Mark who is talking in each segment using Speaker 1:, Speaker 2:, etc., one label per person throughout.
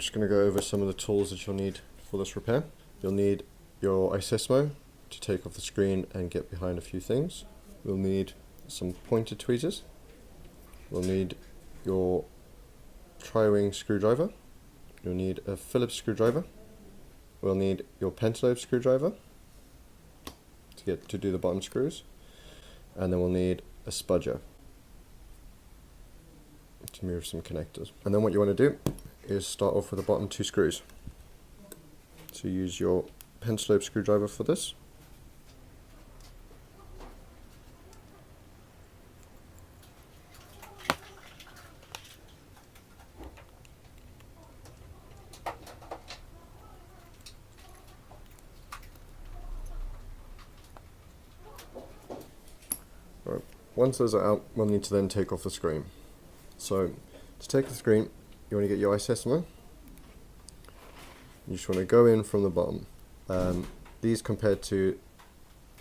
Speaker 1: just going to go over some of the tools that you'll need for this repair. You'll need your iSesmo to take off the screen and get behind a few things. We'll need some pointer tweezers. We'll need your tri-wing screwdriver. You'll need a Phillips screwdriver. We'll need your pentalobe screwdriver to do the bottom screws, and then we'll need a spudger to move some connectors. And then what you want to do is start off with the bottom 2 screws. So use your pentalobe screwdriver for this. Right. Once those are out, we'll need to then take off the screen. So to take the screen, you want to get your iSesmo. You just want to go in from the bottom. These, compared to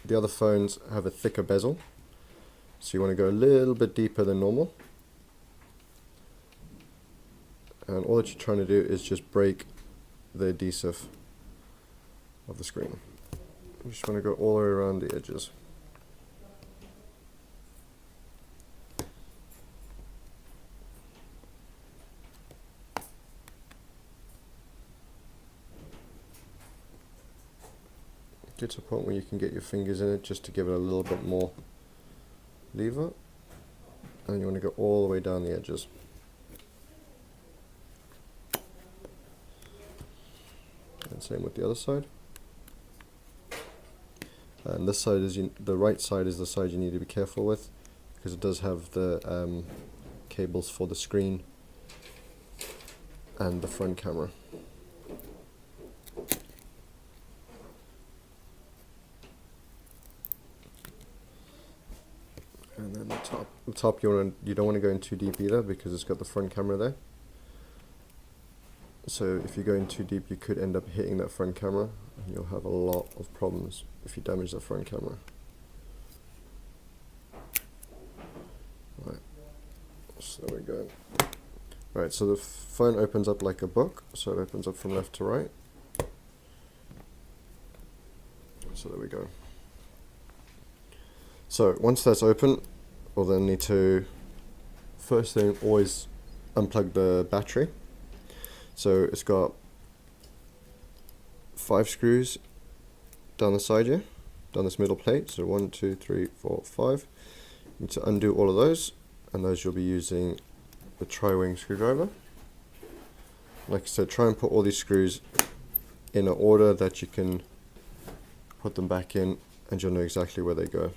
Speaker 1: the other phones, have a thicker bezel, so you want to go a little bit deeper than normal. And all that you're trying to do is just break the adhesive of the screen. You just want to go all the way around the edges. Get to a point where you can get your fingers in it just to give it a little bit more lever, and you want to go all the way down the edges. And same with the other side. And this side is the right side is the side you need to be careful with, because it does have the cables for the screen and the front camera. And then the top you don't want to go in too deep either, because it's got the front camera there. So if you go in too deep, you could end up hitting that front camera, and you'll have a lot of problems if you damage the front camera. Right, so there we go. Right, so the phone opens up like a book, so it opens up from left to right. So there we go. So once that's open, we'll then need to, first thing, always unplug the battery. So it's got 5 screws down the side here, down this middle plate. So 1, 2, 3, 4, 5. You need to undo all of those, and those you'll be using the tri-wing screwdriver. Like I said, try and put all these screws in an order that you can put them back in, and you'll know exactly where they go.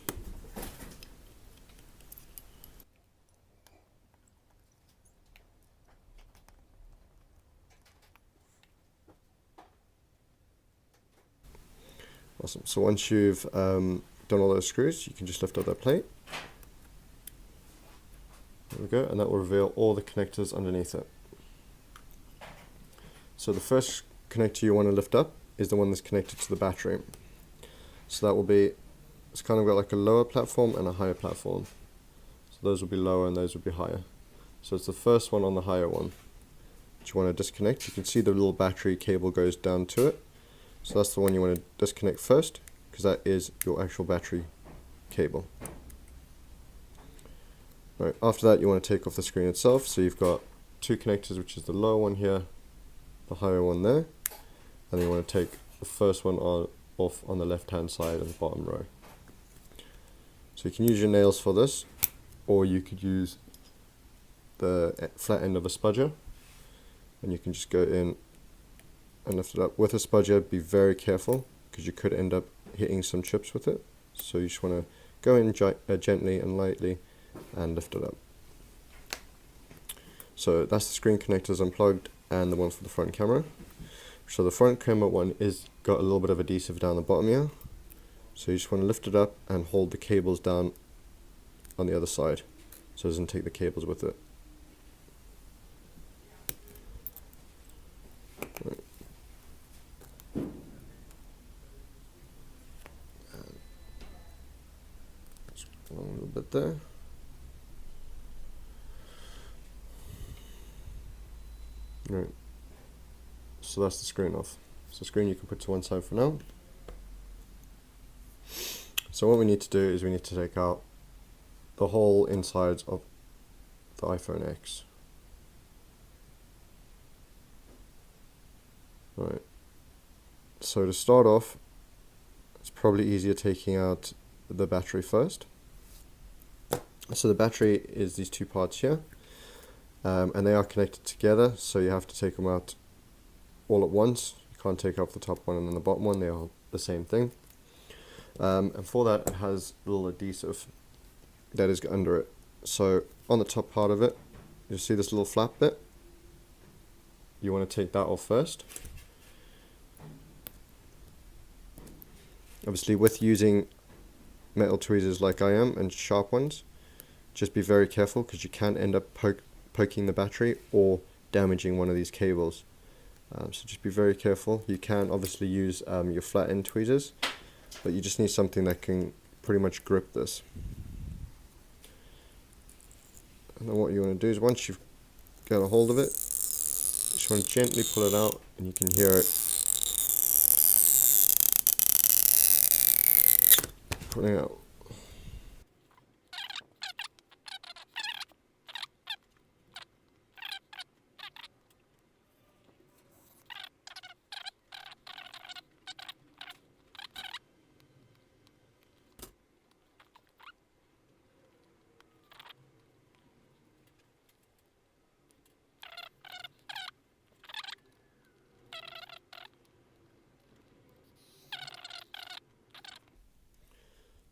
Speaker 1: Awesome. So once you've done all those screws, you can just lift up that plate. There we go, and that will reveal all the connectors underneath it. So the first connector you want to lift up is the one that's connected to the battery. So that will be, it's kind of got like a lower platform and a higher platform. So those will be lower and those will be higher. So it's the first one on the higher one that you want to disconnect. You can see the little battery cable goes down to it. So that's the one you want to disconnect first, because that is your actual battery cable. Right, after that you want to take off the screen itself. So you've got 2 connectors, which is the lower one here, the higher one there, and then you want to take the first one off on the left hand side of the bottom row. So you can use your nails for this, or you could use the flat end of a spudger, and you can just go in and lift it up. With a spudger, be very careful, because you could end up hitting some chips with it. So you just want to go in gently and lightly and lift it up. So that's the screen connectors unplugged, and the one for the front camera. So the front camera one is got a little bit of adhesive down the bottom here. So you just want to lift it up and hold the cables down on the other side, so it doesn't take the cables with it. Right. Just a little bit there. Right. so that's the screen off. So screen you can put to one side for now. So what we need to do is we need to take out the whole insides of the iPhone X. Right. So to start off, it's probably easier taking out the battery first. So the battery is these two parts here, and they are connected together, so you have to take them out all at once. You can't take off the top one and then the bottom one, they are the same thing. And for that, it has a little adhesive that is under it. So on the top part of it, you'll see this little flap bit. You want to take that off first. Obviously, with using metal tweezers like I am and sharp ones, just be very careful because you can end up poking the battery or damaging one of these cables. So just be very careful. You can obviously use your flat end tweezers, but you just need something that can pretty much grip this. And then what you want to do is once you've got a hold of it, just want to gently pull it out, and you can hear it pulling out.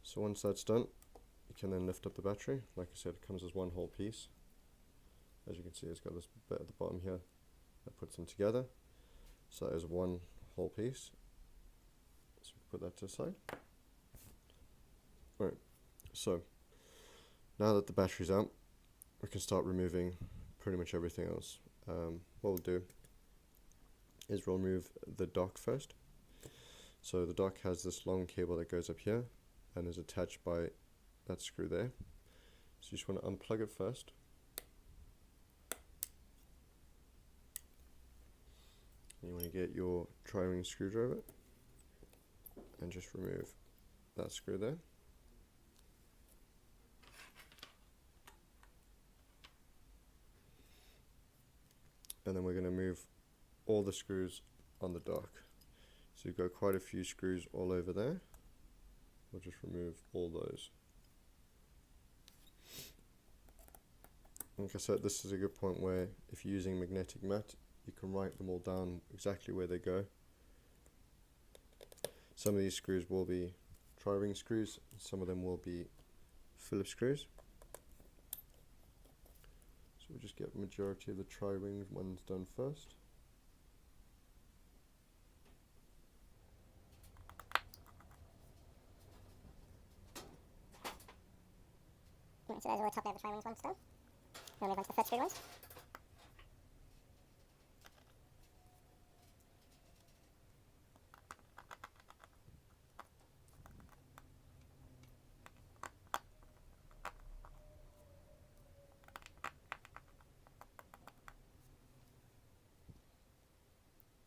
Speaker 1: So once that's done, you can then lift up the battery. Like I said, it comes as one whole piece. As you can see, it's got this bit at the bottom here that puts them together. So that is one whole piece. So put that to the side. Right, so now that the battery's out, we can start removing pretty much everything else. What we'll do is we'll remove the dock first. So the dock has this long cable that goes up here and is attached by that screw there. So you just want to unplug it first. You want to get your tri-ring screwdriver and just remove that screw there. And then we're going to move all the screws on the dock. So you've got quite a few screws all over there. We'll just remove all those. Like I said, this is a good point where if you're using magnetic mat, you can write them all down exactly where they go. Some of these screws will be tri-ring screws, some of them will be Phillips screws. So we'll just get the majority of the tri-ring ones done first.
Speaker 2: Right, so there's all the top layer of the tri-rings ones done. Now move on to the third screw ones.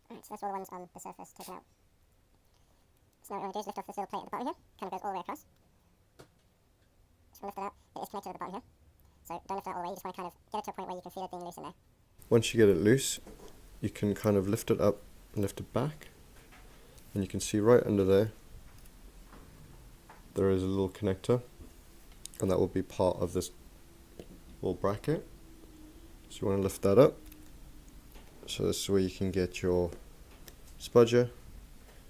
Speaker 2: Alright, so that's all the ones on the surface taken out. So now what we're going to do is lift off this little plate at the bottom here. Kind of goes all the way across. Just want to lift it out. It is connected at the bottom here. So don't lift it out all the way, you just want to kind of get it to a point where you can feel it being loose in there.
Speaker 1: Once you get it loose, you can kind of lift it up and lift it back. And you can see right under there, there is a little connector. And that will be part of this little bracket. So you want to lift that up. So this is where you can get your spudger,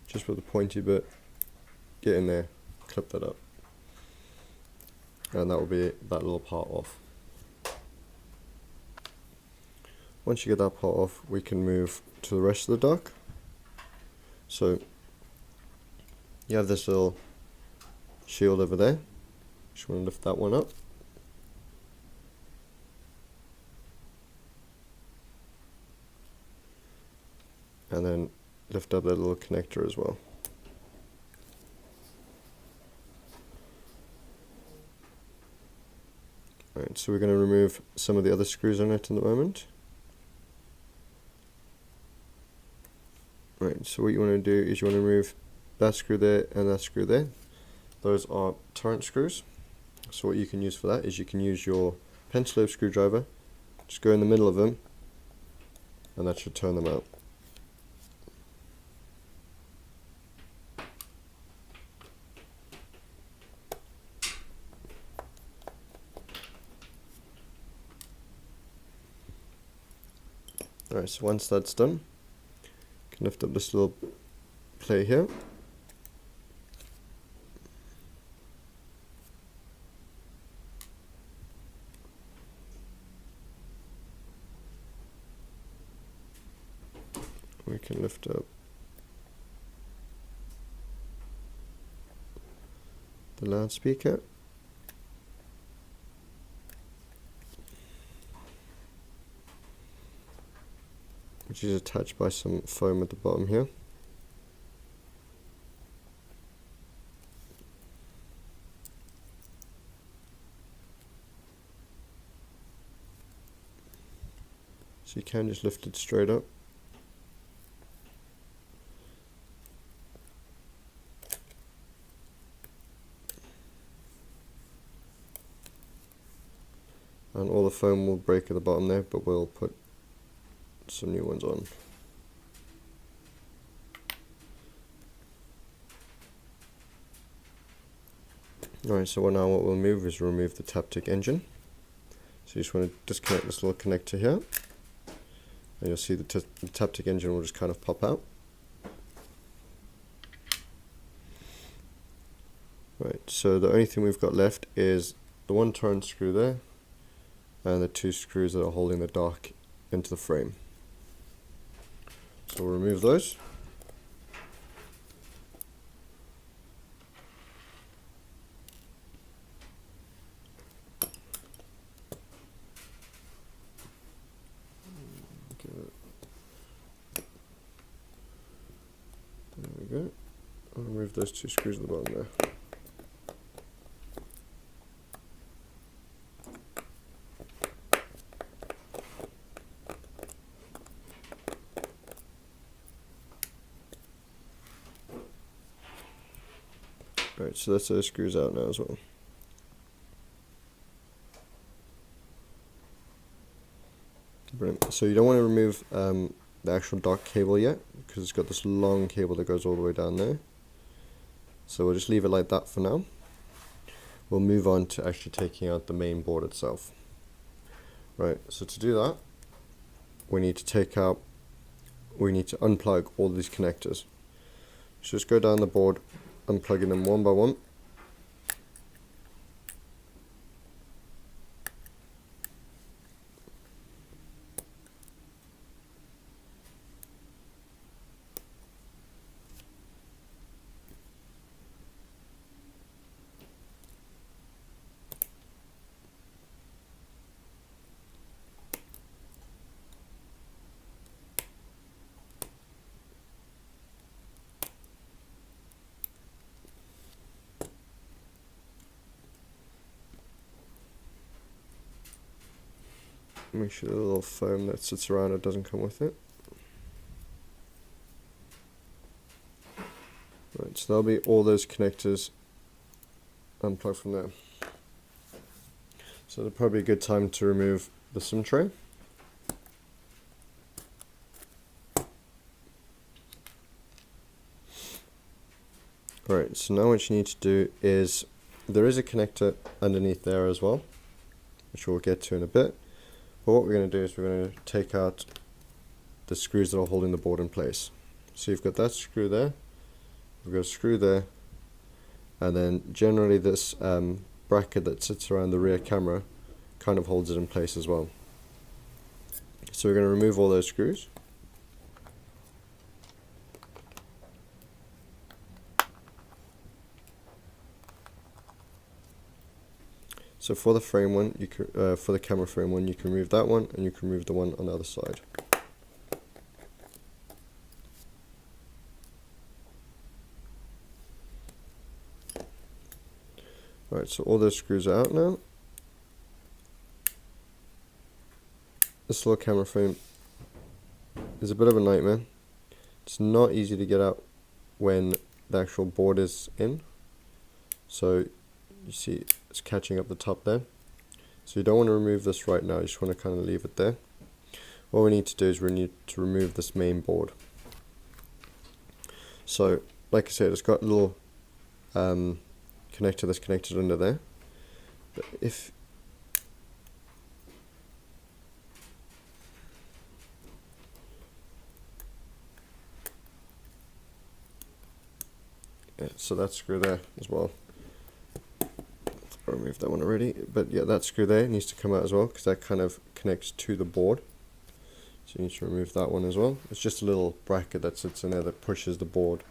Speaker 1: just with the pointy bit, get in there, clip that up. And that will be that little part off. Once you get that part off, we can move to the rest of the dock. So you have this little shield over there. Just want to lift that one up. And then lift up that little connector as well. Right, so we're going to remove some of the other screws on it in the moment. Right, so what you want to do is you want to remove that screw there and that screw there. Those are turret screws. So what you can use for that is you can use your pencil lobe screwdriver, just go in the middle of them, and that should turn them out. Alright, so once that's done, you can lift up this little plate here. We can lift up the loudspeaker. Which is attached by some foam at the bottom here. So you can just lift it straight up. And all the foam will break at the bottom there, but we'll put some new ones on. Alright, so now what we'll remove the taptic engine. So you just want to disconnect this little connector here, and you'll see the taptic engine will just kind of pop out. Right, so the only thing we've got left is the one turn screw there, and the two screws that are holding the dock into the frame. So we'll remove those. There we go. I'll remove those two screws at the bottom there. Alright, so that's those screws out now as well. Brilliant. So you don't want to remove the actual dock cable yet, because it's got this long cable that goes all the way down there. So we'll just leave it like that for now. We'll move on to actually taking out the main board itself. Right, so to do that, we need to unplug all these connectors. So just go down the board, unplugging them one by one. Make sure the little foam that sits around it doesn't come with it. Right, so that'll be all those connectors unplugged from there. So it'll probably be a good time to remove the SIM tray. Alright, so now what you need to do is, there is a connector underneath there as well, which we'll get to in a bit. But what we're going to do is we're going to take out the screws that are holding the board in place. So you've got that screw there, we've got a screw there, and then generally this bracket that sits around the rear camera kind of holds it in place as well. So we're going to remove all those screws. So for the frame one, for the camera frame one, you can remove that one, and you can remove the one on the other side. Alright, so all those screws are out now. This little camera frame is a bit of a nightmare. It's not easy to get out when the actual board is in. So you see it's catching up the top there. So you don't want to remove this right now, you just want to kind of leave it there. What we need to do is we need to remove this main board. So like I said, it's got a little connector that's connected under there. But so that screw there as well. I removed that one already, but yeah, that screw there needs to come out as well because that kind of connects to the board. So you need to remove that one as well. It's just a little bracket that sits in there that pushes the board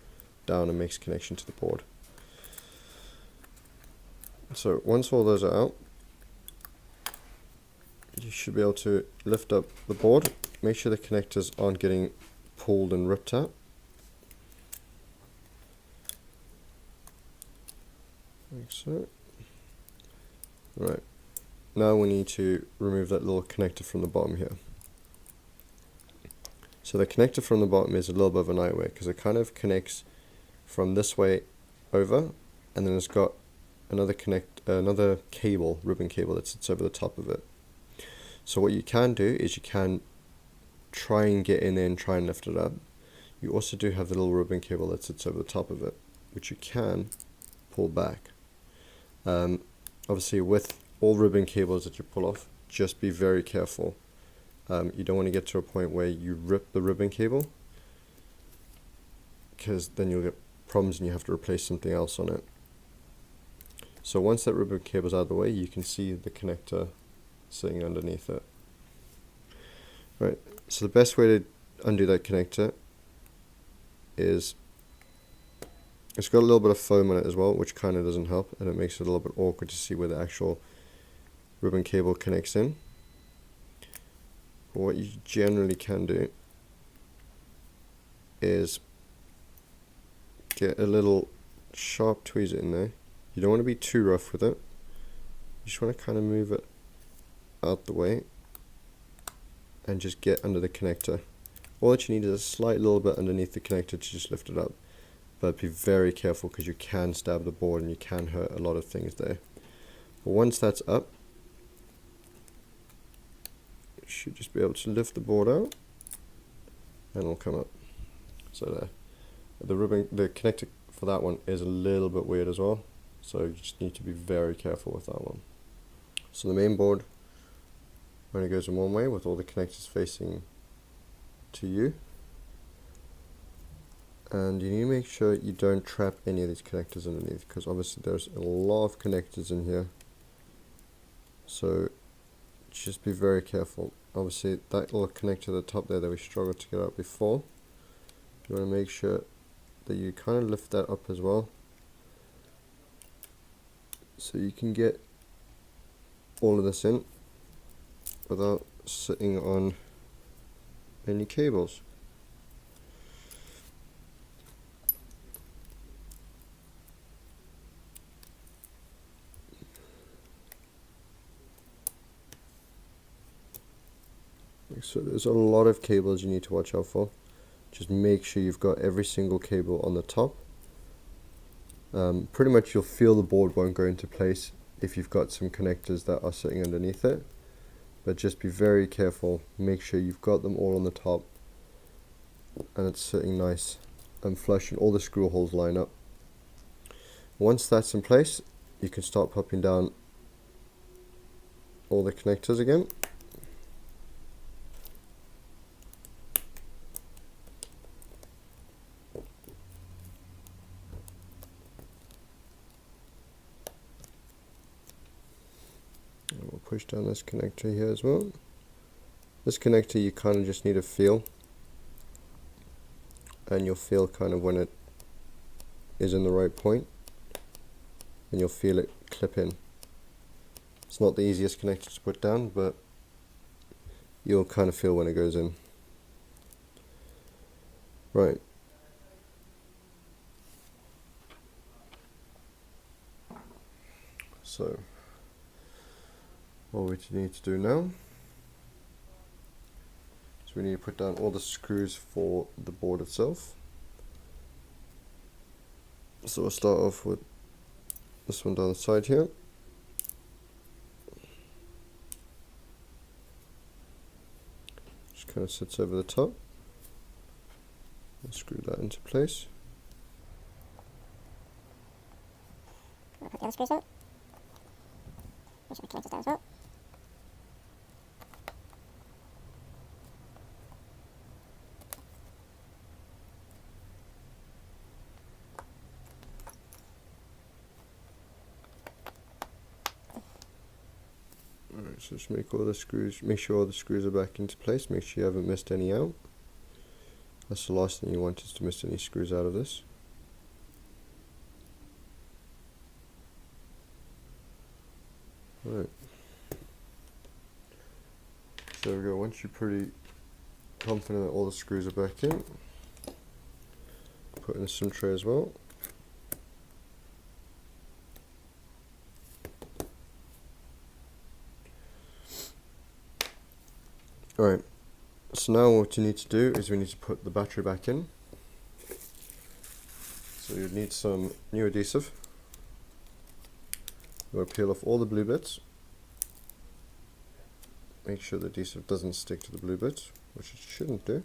Speaker 1: down and makes connection to the board. So once all those are out, you should be able to lift up the board. Make sure the connectors aren't getting pulled and ripped out. Like so. Right, now we need to remove that little connector from the bottom here. So the connector from the bottom is a little bit of a nightmare because it kind of connects from this way over, and then it's got another cable, ribbon cable that sits over the top of it. So what you can do is you can try and get in there and try and lift it up. You also do have the little ribbon cable that sits over the top of it, which you can pull back. Obviously with all ribbon cables that you pull off, just be very careful. You don't want to get to a point where you rip the ribbon cable, because then you'll get problems and you have to replace something else on it. So once that ribbon cable is out of the way, you can see the connector sitting underneath it. Right, so the best way to undo that connector is, it's got a little bit of foam on it as well, which kind of doesn't help, and it makes it a little bit awkward to see where the actual ribbon cable connects in. But what you generally can do is get a little sharp tweezer in there. You don't want to be too rough with it. You just want to kind of move it out the way and just get under the connector. All that you need is a slight little bit underneath the connector to just lift it up. But be very careful because you can stab the board and you can hurt a lot of things there. But once that's up, you should just be able to lift the board out and it'll come up. So there. The connector for that one is a little bit weird as well, so you just need to be very careful with that one. So the main board only goes in one way with all the connectors facing to you. And you need to make sure you don't trap any of these connectors underneath, because obviously there's a lot of connectors in here. So just be very careful. Obviously that little connector at the top there that we struggled to get out before, you want to make sure that you kind of lift that up as well, so you can get all of this in without sitting on any cables. So there's a lot of cables you need to watch out for. Just make sure you've got every single cable on the top. Pretty much you'll feel the board won't go into place if you've got some connectors that are sitting underneath it. But just be very careful, make sure you've got them all on the top and it's sitting nice and flush and all the screw holes line up. Once that's in place, you can start popping down all the connectors again. And we'll push down this connector here as well. This connector you kind of just need to feel, and you'll feel kind of when it is in the right point, and you'll feel it clip in. It's not the easiest connector to put down, but you'll kind of feel when it goes in. Right. So all we need to do now is So we need to put down all the screws for the board itself. So we'll start off with this one down the side here. Just kind of sits over the top. And screw that into place.
Speaker 2: I'll put the other screws in. Make sure the connector's down as well.
Speaker 1: Alright, so just make sure all the screws are back into place. Make sure you haven't missed any out. That's the last thing you want, is to miss any screws out of this. Alright. So there we go. Once you're pretty confident that all the screws are back in, put in a SIM tray as well. Alright, so now what you need to do is we need to put the battery back in. So you need some new adhesive. You want to peel off all the blue bits. Make sure the adhesive doesn't stick to the blue bits, which it shouldn't do.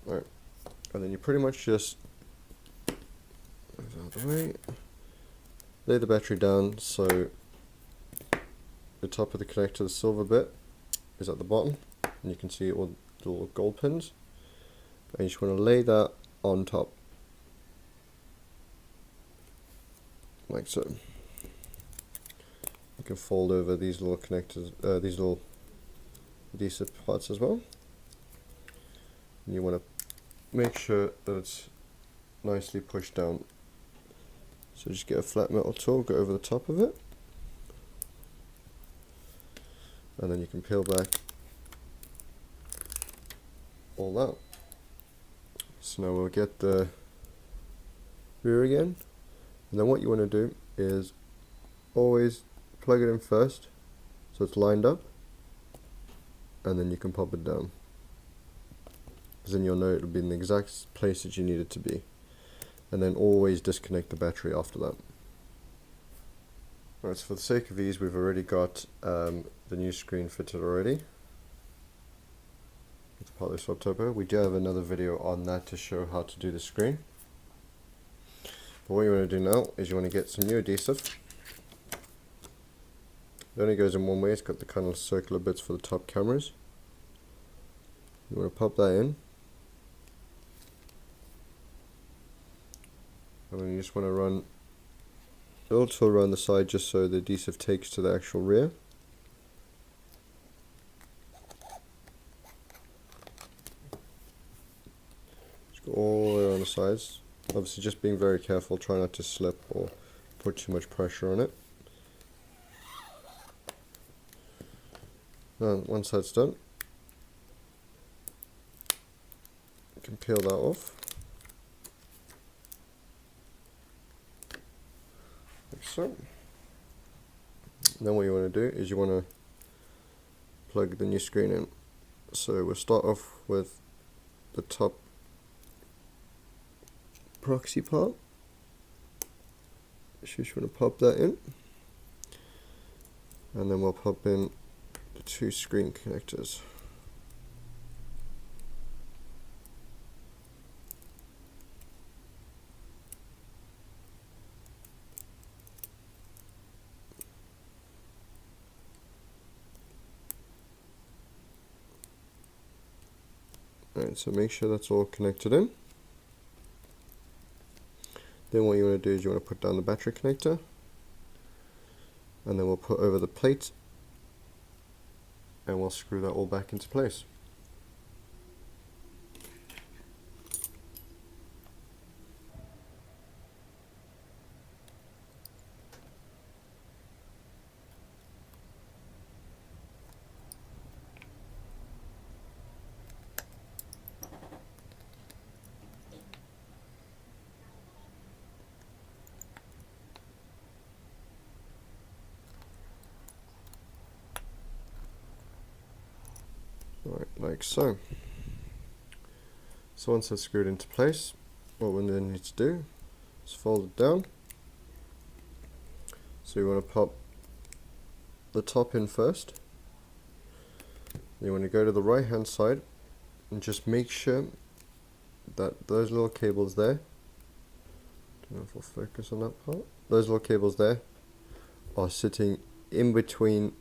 Speaker 1: Alright, and then you pretty much just move out of the way, lay the battery down so the top of the connector, the silver bit, is at the bottom, and you can see all the little gold pins, and you just want to lay that on top, like so. You can fold over these little connectors, these little adhesive parts as well, and you want to make sure that it's nicely pushed down. So just get a flat metal tool, go over the top of it, and then you can peel back all that. So now we'll get the rear again, and then what you want to do is always plug it in first so it's lined up, and then you can pop it down, because then you'll know it'll be in the exact place that you need it to be, and then always disconnect the battery after that. Alright, so for the sake of ease, we've already got the new screen fitted already with the AppleiPod Turbo. We do have another video on that to show how to do the screen. But what you want to do now is you want to get some new adhesive. It only goes in one way. It's got the kind of circular bits for the top cameras. You want to pop that in, and then you just want to run a little tool around the side just so the adhesive takes to the actual rear. Just go all the way around the sides. Obviously just being very careful, try not to slip or put too much pressure on it. Now once that's done, you can peel that off. Like so. Then what you want to do is you want to plug the new screen in. So we'll start off with the top proxy part. So you just want to pop that in, and then we'll pop in the two screen connectors. Alright, so make sure that's all connected in. Then what you want to do is you want to put down the battery connector, and then we'll put over the plate, and we'll screw that all back into place. like so. So once that's screwed into place, what we then need to do is fold it down. So you want to pop the top in first. You want to go to the right hand side and just make sure that those little cables there, don't know if I'll focus on that part, those little cables there are sitting in between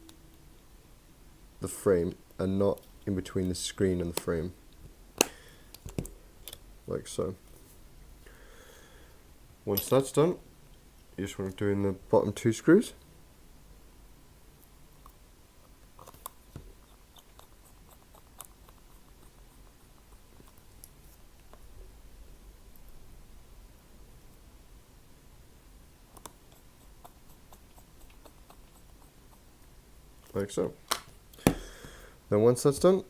Speaker 1: the frame and not in between the screen and the frame, like so. Once that's done, you just want to do in the bottom 2 screws. Like so. Then once that's done,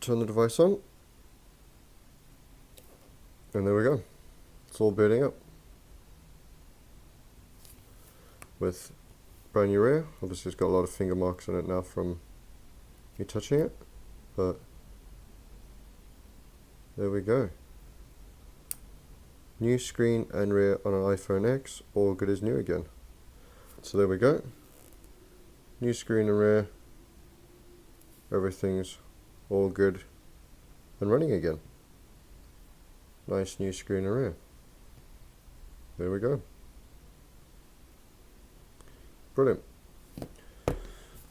Speaker 1: turn the device on, and there we go. It's all booting up with brand new rear. Obviously it's got a lot of finger marks on it now from me touching it, but there we go. New screen and rear on an iPhone X, all good as new again. So there we go. New screen and rear, everything's all good and running again. Nice new screen and rear. There we go. Brilliant.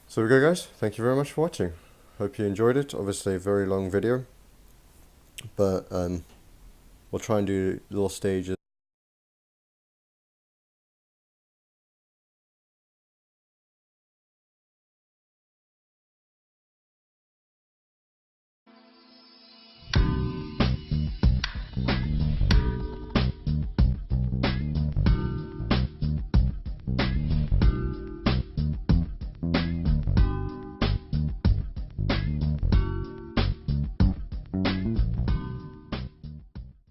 Speaker 1: So there we go, guys. Thank you very much for watching. Hope you enjoyed it. Obviously a very long video, but we'll try and do little stages